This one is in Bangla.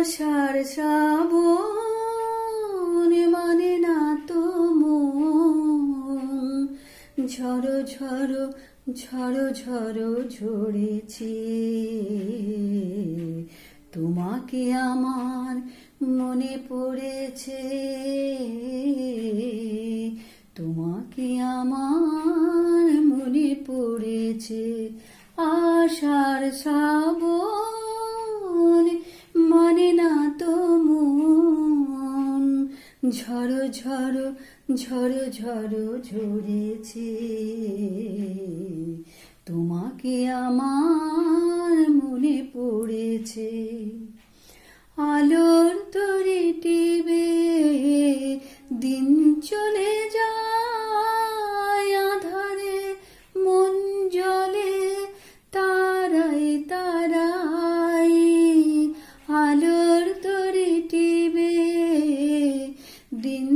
আষাঢ় শ্রাবণ মানে না তো মন, ঝড়ো ঝড়ো ঝড়ো ঝড়ো ঝরেছে। তোমাকে আমার মনে পড়েছে, তোমাকে আমার মনে পড়েছে। আষাঢ় শ্রাবণ মানে না তো মন, ঝড়ো ঝড়ো ঝড়ো ঝড়ো ঝরেছে। তোমাকে আমার মনে পড়েছে। আলোর তরি টিবে দিন চলে যায়, আধারে মন জ্বলে তারাই তারাই। আলোর তরি টিবে দিন